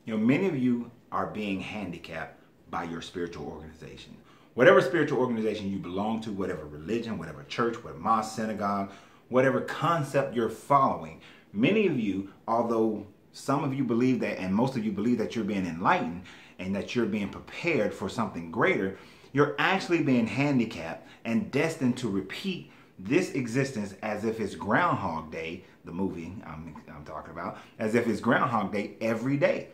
Many of you are being handicapped by your spiritual organization. Whatever spiritual organization you belong to, whatever religion, whatever church, whatever mosque, synagogue, whatever concept you're following, many of you, although some of you believe that, and most of you believe that you're being enlightened and that you're being prepared for something greater, you're actually being handicapped and destined to repeat this existence as if it's Groundhog Day, the movie I'm talking about, as if it's Groundhog Day every day.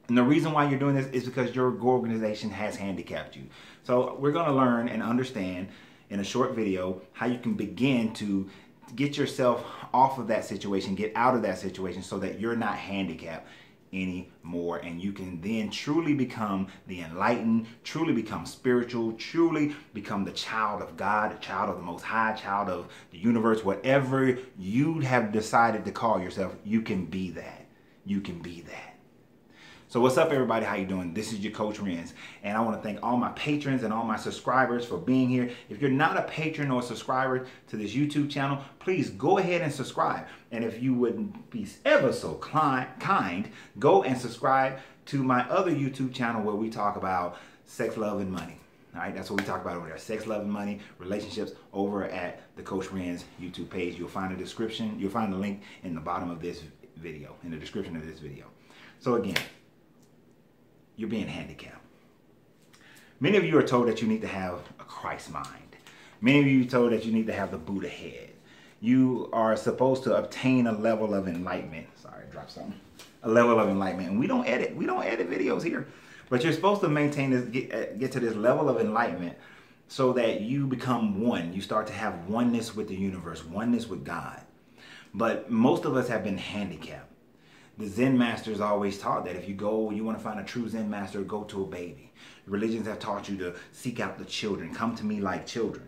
And the reason why you're doing this is because your organization has handicapped you. So we're going to learn and understand in a short video how you can begin to get yourself off of that situation, get out of that situation so that you're not handicapped anymore, and you can then truly become the enlightened, truly become spiritual, truly become the child of God, a child of the Most High, child of the universe. Whatever you have decided to call yourself, you can be that. You can be that. So what's up, everybody? How you doing? This is your Coach Renz, and I want to thank all my patrons and all my subscribers for being here. If you're not a patron or a subscriber to this YouTube channel, please go ahead and subscribe. And if you wouldn't be ever so kind, go and subscribe to my other YouTube channel where we talk about sex, love, and money. All right, that's what we talk about over there. Sex, love, and money, relationships, over at the Coach Renz YouTube page. You'll find a description. You'll find the link in the bottom of this video, in the description of this video. So again, you're being handicapped. Many of you are told that you need to have a Christ mind. Many of you are told that you need to have the Buddha head. You are supposed to obtain a level of enlightenment. Sorry, I dropped something. A level of enlightenment. And we don't edit videos here. But you're supposed to maintain this, get to this level of enlightenment so that you become one. You start to have oneness with the universe, oneness with God. But most of us have been handicapped. The Zen masters always taught that if you want to find a true Zen master, go to a baby. Religions have taught you to seek out the children. Come to me like children.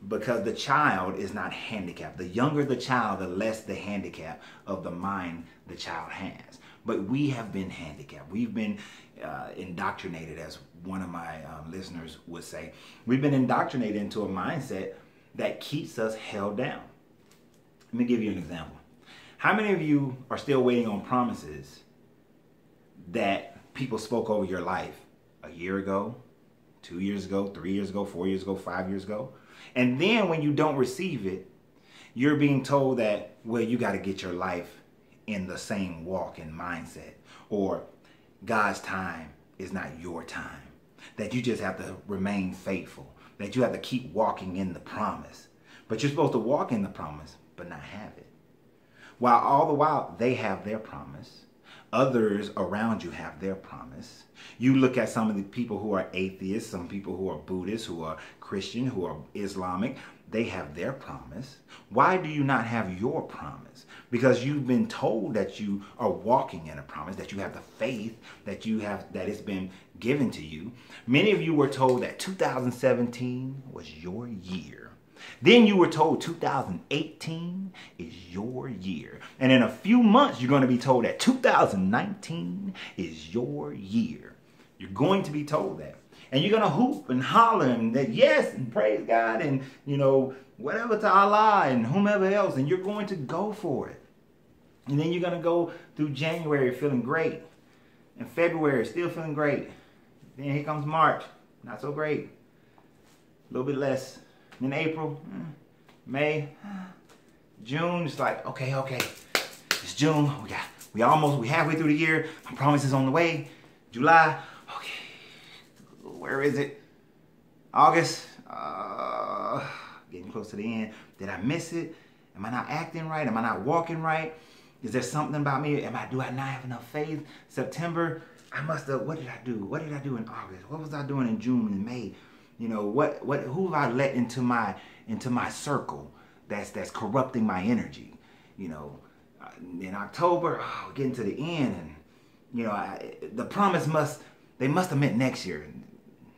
Because the child is not handicapped. The younger the child, the less the handicap of the mind the child has. But we have been handicapped. We've been indoctrinated, as one of my listeners would say. We've been indoctrinated into a mindset that keeps us held down. Let me give you an example. How many of you are still waiting on promises that people spoke over your life a year ago, 2 years ago, 3 years ago, 4 years ago, 5 years ago? And then when you don't receive it, you're being told that, well, you got to get your life in the same walk and mindset, or God's time is not your time, that you just have to remain faithful, that you have to keep walking in the promise. But you're supposed to walk in the promise, but not have it. While all the while they have their promise, others around you have their promise. You look at some of the people who are atheists, some people who are Buddhists, who are Christian, who are Islamic, they have their promise. Why do you not have your promise? Because you've been told that you are walking in a promise, that you have the faith that you have, that it's been given to you. Many of you were told that 2017 was your year. Then you were told 2018 is your year. And in a few months, you're going to be told that 2019 is your year. You're going to be told that. And you're going to hoop and holler and that yes, and praise God and, whatever to Allah and whomever else. And you're going to go for it. And then you're going to go through January feeling great. And February still feeling great. Then here comes March. Not so great. A little bit less. In April, May, June, it's like, okay, it's June. We halfway through the year. My promise is on the way. July, okay, where is it? August, getting close to the end. Did I miss it? Am I not acting right? Am I not walking right? Is there something about me? Do I not have enough faith? September, what did I do? What did I do in August? What was I doing in June and May? Who have I let into my circle that's corrupting my energy? In October, getting to the end, and the promise must have meant next year.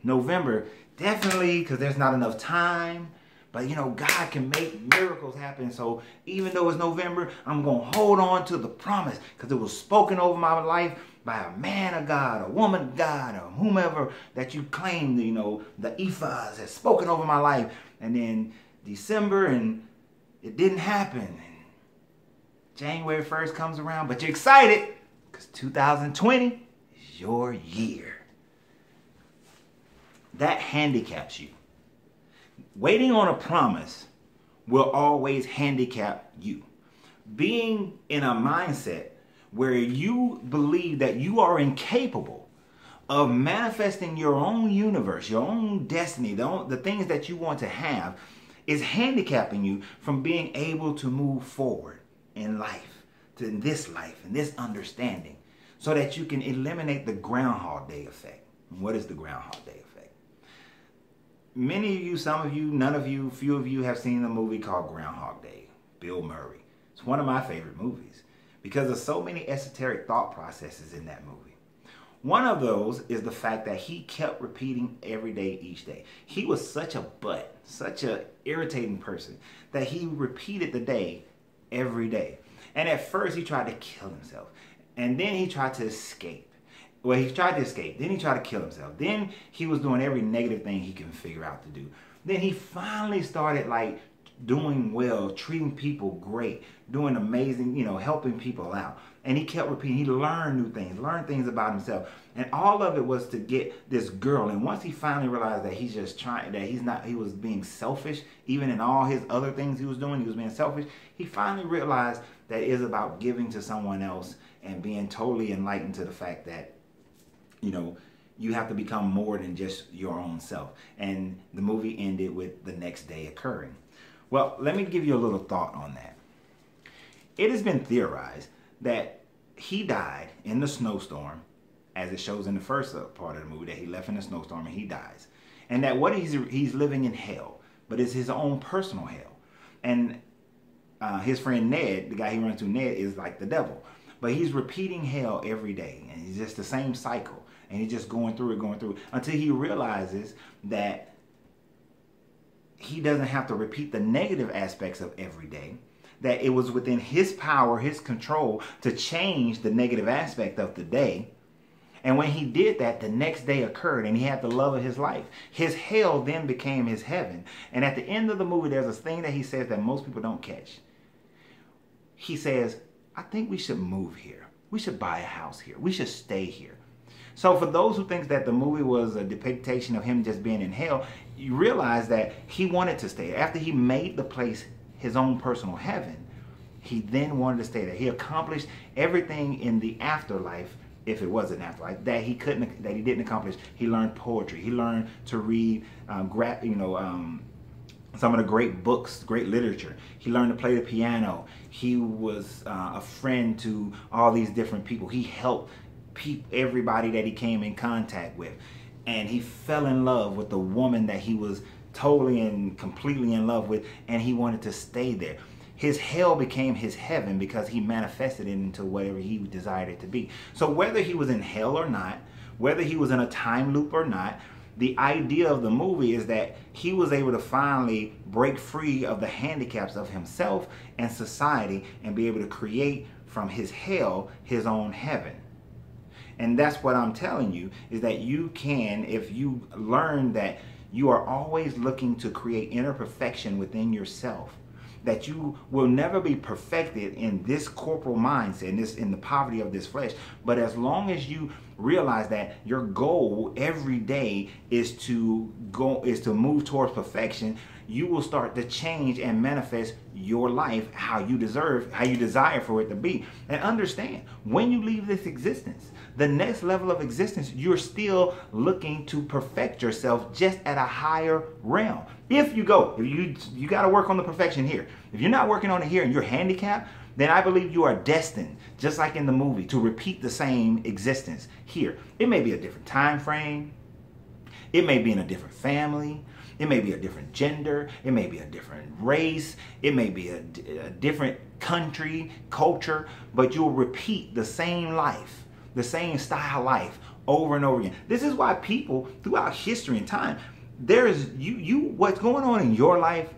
November, definitely, because there's not enough time. But God can make miracles happen. So even though it's November, I'm going to hold on to the promise because it was spoken over my life by a man of God, a woman of God, or whomever that you claim, the ephod has spoken over my life. And then December, and it didn't happen. And January 1st comes around, but you're excited because because 2020 is your year. That handicaps you. Waiting on a promise will always handicap you. Being in a mindset where you believe that you are incapable of manifesting your own universe, your own destiny, the things that you want to have, is handicapping you from being able to move forward in life, in this understanding, so that you can eliminate the Groundhog Day effect. What is the Groundhog Day effect? Many of you, some of you, none of you, few of you have seen a movie called Groundhog Day, Bill Murray. It's one of my favorite movies because of so many esoteric thought processes in that movie. One of those is the fact that he kept repeating every day, each day. He was such a butt, such an irritating person that he repeated the day every day. And at first he tried to kill himself. And then he tried to escape. Well, he tried to escape. Then he tried to kill himself. Then he was doing every negative thing he can figure out to do. Then he finally started doing well, treating people great, doing amazing, helping people out. And he kept repeating. He learned new things, learned things about himself. And all of it was to get this girl. And once he finally realized that he was being selfish, even in all his other things he was doing, he was being selfish. He finally realized that it is about giving to someone else and being totally enlightened to the fact that, you have to become more than just your own self. And the movie ended with the next day occurring. Well, let me give you a little thought on that. It has been theorized that he died in the snowstorm, as it shows in the first part of the movie, that he left in the snowstorm and he dies. And that what he's living in hell, but it's his own personal hell. And his friend Ned, the guy he runs to, Ned, is like the devil. But he's repeating hell every day, and it's just the same cycle. And he's just going through it, until he realizes that he doesn't have to repeat the negative aspects of every day, that it was within his power, his control, to change the negative aspect of the day. And when he did that, the next day occurred and he had the love of his life. His hell then became his heaven. And at the end of the movie, there's a thing that he says that most people don't catch. He says, I think we should move here. We should buy a house here. We should stay here. So for those who think that the movie was a depiction of him just being in hell, you realize that he wanted to stay. After he made the place his own personal heaven, he then wanted to stay there. He accomplished everything in the afterlife, if it was an afterlife, that he didn't accomplish. He learned poetry. He learned to read, some of the great books, great literature. He learned to play the piano. He was a friend to all these different people. He helped everybody that he came in contact with. And he fell in love with the woman that he was totally and completely in love with, and he wanted to stay there. His hell became his heaven because he manifested it into whatever he desired it to be. So whether he was in hell or not, whether he was in a time loop or not, the idea of the movie is that he was able to finally break free of the handicaps of himself and society and be able to create from his hell his own heaven. And that's what I'm telling you, is that you can, if you learn that you are always looking to create inner perfection within yourself, that you will never be perfected in this corporal mindset, in the poverty of this flesh. But as long as you realize that your goal every day is to move towards perfection, you will start to change and manifest your life how you desire for it to be. And understand, when you leave this existence, the next level of existence, you're still looking to perfect yourself just at a higher realm. If you got to work on the perfection here. If you're not working on it here and you're handicapped, then I believe you are destined, just like in the movie, to repeat the same existence here. It may be a different time frame. It may be in a different family. It may be a different gender. It may be a different race. It may be a different country, culture, but you'll repeat the same life, the same style life over and over again. This is why people throughout history and time, what's going on in your life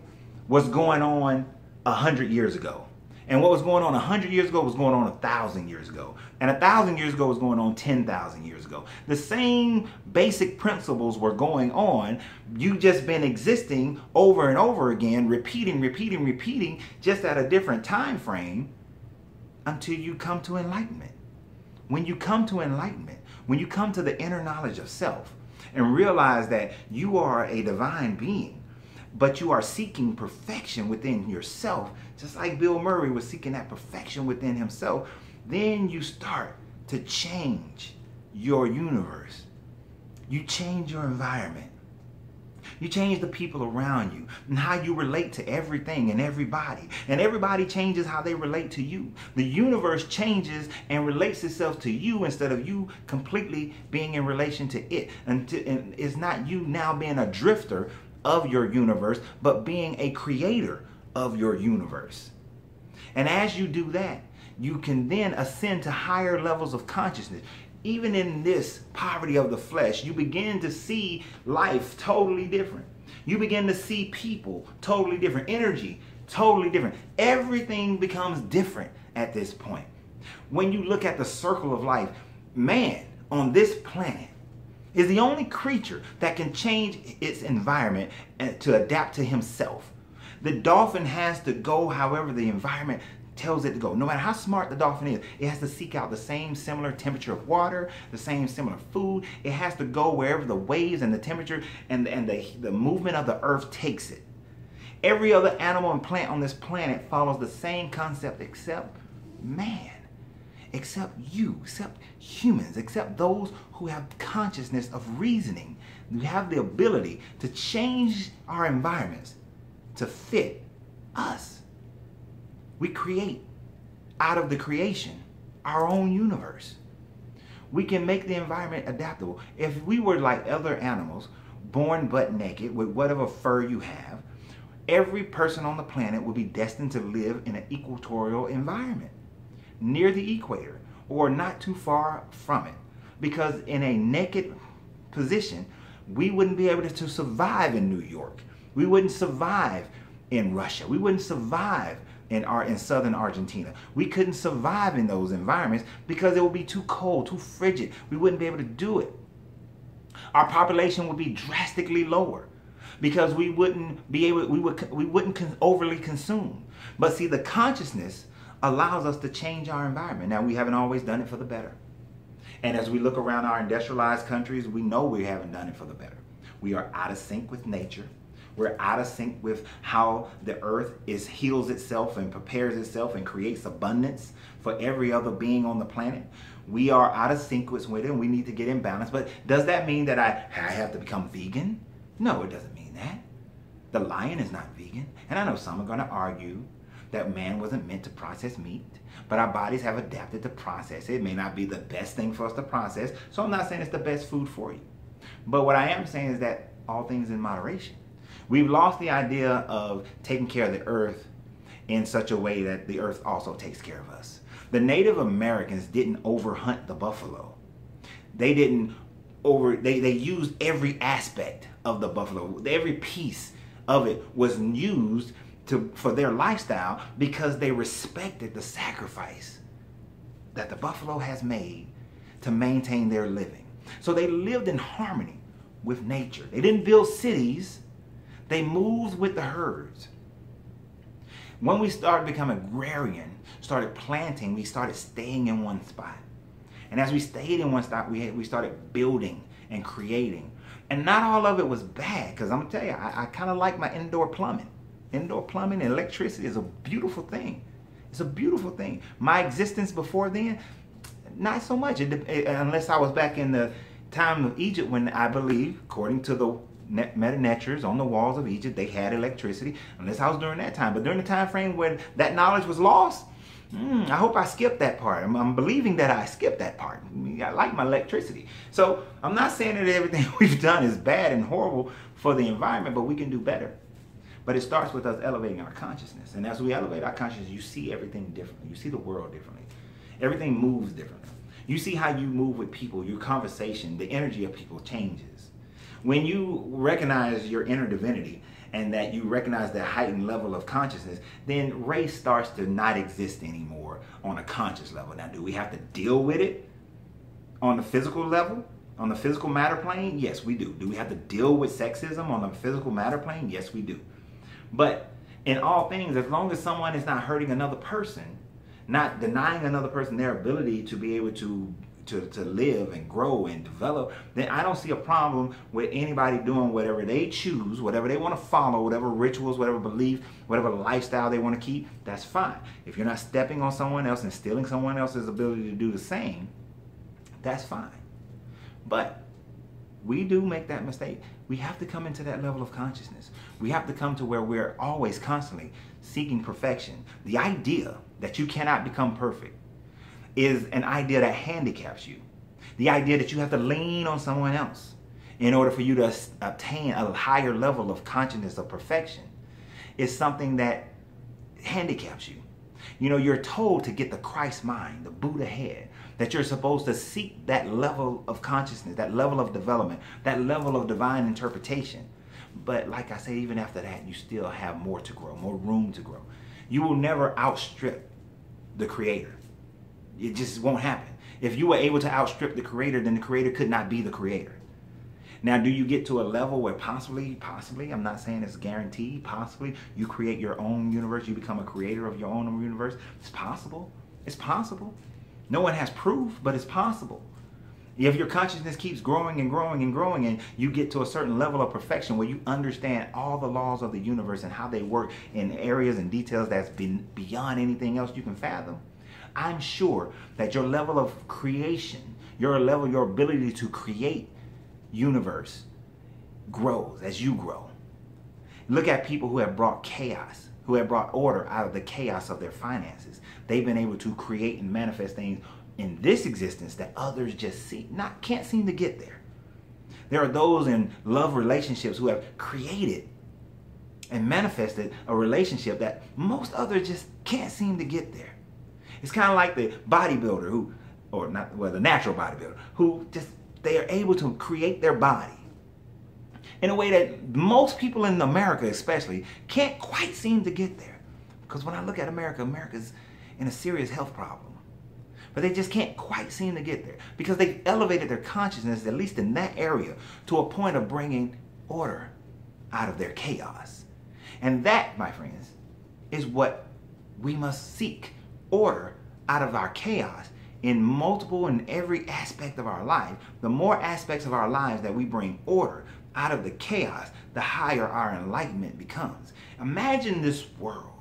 was going on 100 years ago. And what was going on 100 years ago was going on 1,000 years ago. And 1,000 years ago was going on 10,000 years ago. The same basic principles were going on. You just been existing over and over again, repeating, just at a different time frame until you come to enlightenment. When you come to enlightenment, when you come to the inner knowledge of self and realize that you are a divine being, but you are seeking perfection within yourself, just like Bill Murray was seeking that perfection within himself, then you start to change your universe. You change your environment. You change the people around you and how you relate to everything and everybody. And everybody changes how they relate to you. The universe changes and relates itself to you instead of you completely being in relation to it. And it's not you now being a drifter of your universe, but being a creator of your universe. And as you do that, you can then ascend to higher levels of consciousness. Even in this poverty of the flesh, you begin to see life totally different. You begin to see people totally different, energy totally different. Everything becomes different at this point. When you look at the circle of life, man on this planet is the only creature that can change its environment to adapt to himself. The dolphin has to go however the environment tells it to go. No matter how smart the dolphin is, it has to seek out the same similar temperature of water, the same similar food. It has to go wherever the waves and the temperature and the movement of the earth takes it. Every other animal and plant on this planet follows the same concept except man, except you, except humans, except those who have consciousness of reasoning. We have the ability to change our environments to fit us. We create out of the creation our own universe. We can make the environment adaptable. If we were like other animals, born butt naked with whatever fur you have, every person on the planet would be destined to live in an equatorial environment, near the equator, or not too far from it. Because in a naked position, we wouldn't be able to survive in New York. We wouldn't survive in Russia. We wouldn't survive in southern Argentina. We couldn't survive in those environments because it would be too cold, too frigid. We wouldn't be able to do it. Our population would be drastically lower because we wouldn't be able, we wouldn't overly consume. But see, the consciousness allows us to change our environment. Now, we haven't always done it for the better. And as we look around our industrialized countries, we know we haven't done it for the better. We are out of sync with nature. We're out of sync with how the earth heals itself and prepares itself and creates abundance for every other being on the planet. We are out of sync with it and we need to get in balance. But does that mean that I have to become vegan? No, it doesn't mean that. The lion is not vegan. And I know some are going to argue that man wasn't meant to process meat, but our bodies have adapted to process it. It may not be the best thing for us to process, so I'm not saying it's the best food for you. But what I am saying is that all things in moderation. We've lost the idea of taking care of the earth in such a way that the earth also takes care of us. The Native Americans didn't overhunt the buffalo. They used every aspect of the buffalo. Every piece of it was used for their lifestyle because they respected the sacrifice that the buffalo has made to maintain their living. So they lived in harmony with nature. They didn't build cities. They moved with the herds. When we started becoming agrarian, started planting, we started staying in one spot. And as we stayed in one spot, we started building and creating. And not all of it was bad, because I'm going to tell you, I kind of like my indoor plumbing. Indoor plumbing and electricity is a beautiful thing. It's a beautiful thing. My existence before then, not so much, unless I was back in the time of Egypt when I believe, according to the meta-netures on the walls of Egypt, they had electricity, unless I was during that time. But during the time frame when that knowledge was lost, I hope I skipped that part. I'm believing that I skipped that part. I like my electricity. So I'm not saying that everything we've done is bad and horrible for the environment, but we can do better. But it starts with us elevating our consciousness. And as we elevate our consciousness, you see everything differently. You see the world differently. Everything moves differently. You see how you move with people, your conversation, the energy of people changes. When you recognize your inner divinity and that you recognize that heightened level of consciousness, then race starts to not exist anymore on a conscious level. Now, do we have to deal with it on the physical level, on the physical matter plane? Yes, we do. Do we have to deal with sexism on the physical matter plane? Yes, we do. But in all things, as long as someone is not hurting another person, not denying another person their ability to be able to live and grow and develop, then I don't see a problem with anybody doing whatever they choose, whatever they want to follow, whatever rituals, whatever belief, whatever lifestyle they want to keep. That's fine. If you're not stepping on someone else and stealing someone else's ability to do the same, that's fine. But we do make that mistake. We have to come into that level of consciousness. We have to come to where we're always constantly seeking perfection. The idea that you cannot become perfect is an idea that handicaps you. The idea that you have to lean on someone else in order for you to obtain a higher level of consciousness of perfection is something that handicaps you. You know, you're told to get the Christ mind, the Buddha head, that you're supposed to seek that level of consciousness, that level of development, that level of divine interpretation. But like I said, even after that, you still have more to grow, more room to grow. You will never outstrip the Creator. It just won't happen. If you were able to outstrip the Creator, then the Creator could not be the Creator. Now, do you get to a level where possibly, I'm not saying it's guaranteed, possibly you create your own universe, you become a creator of your own universe? It's possible. It's possible. No one has proof, but it's possible. If your consciousness keeps growing and growing and growing, and you get to a certain level of perfection where you understand all the laws of the universe and how they work in areas and details that's been beyond anything else you can fathom, I'm sure that your level of creation, your ability to create universe grows as you grow. Look at people who have brought chaos, who have brought order out of the chaos of their finances. They've been able to create and manifest things in this existence that others just can't seem to get there. There are those in love relationships who have created and manifested a relationship that most others just can't seem to get there. It's kind of like the bodybuilder the natural bodybuilder who they are able to create their body in a way that most people in America especially can't quite seem to get there. Because when I look at America, America's in a serious health problem. But they just can't quite seem to get there because they've elevated their consciousness, at least in that area, to a point of bringing order out of their chaos. And that, my friends, is what we must seek. Order out of our chaos in multiple and every aspect of our life. The more aspects of our lives that we bring order out of the chaos, the higher our enlightenment becomes. Imagine this world.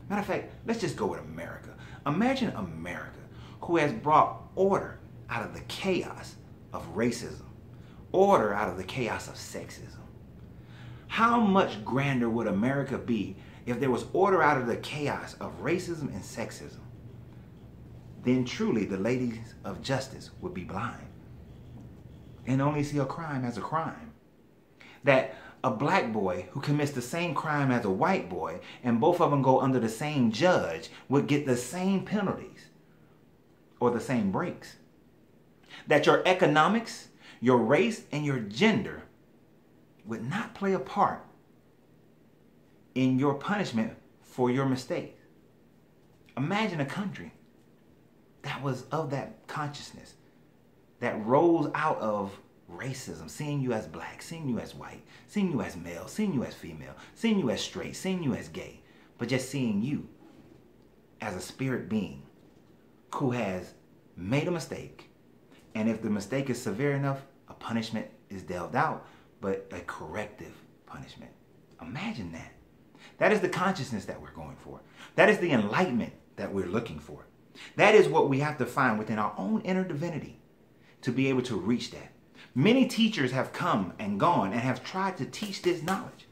Matter of fact, let's just go with America. Imagine America who has brought order out of the chaos of racism, order out of the chaos of sexism. How much grander would America be if there was order out of the chaos of racism and sexism? Then truly the ladies of justice would be blind and only see a crime as a crime. That a black boy who commits the same crime as a white boy and both of them go under the same judge would get the same penalties or the same breaks. That your economics, your race, and your gender would not play a part in your punishment for your mistakes. Imagine a country that was of that consciousness, that rose out of racism, seeing you as black, seeing you as white, seeing you as male, seeing you as female, seeing you as straight, seeing you as gay, but just seeing you as a spirit being who has made a mistake. And if the mistake is severe enough, a punishment is dealt out, but a corrective punishment. Imagine that. That is the consciousness that we're going for. That is the enlightenment that we're looking for. That is what we have to find within our own inner divinity to be able to reach that. Many teachers have come and gone and have tried to teach this knowledge.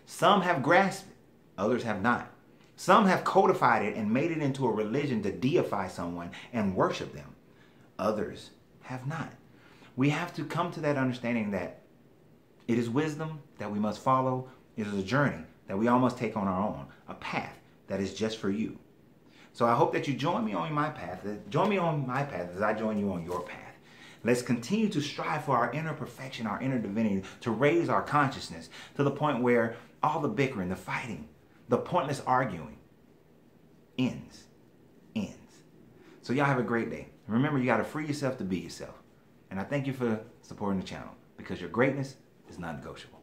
Some have grasped it, others have not. Some have codified it and made it into a religion to deify someone and worship them. Others have not. We have to come to that understanding that it is wisdom that we must follow. It is a journey that we all must take on our own, a path that is just for you. So I hope that you join me on my path. Join me on my path as I join you on your path. Let's continue to strive for our inner perfection, our inner divinity, to raise our consciousness to the point where all the bickering, the fighting, the pointless arguing ends. So y'all have a great day. Remember, you got to free yourself to be yourself. And I thank you for supporting the channel because your greatness is non-negotiable.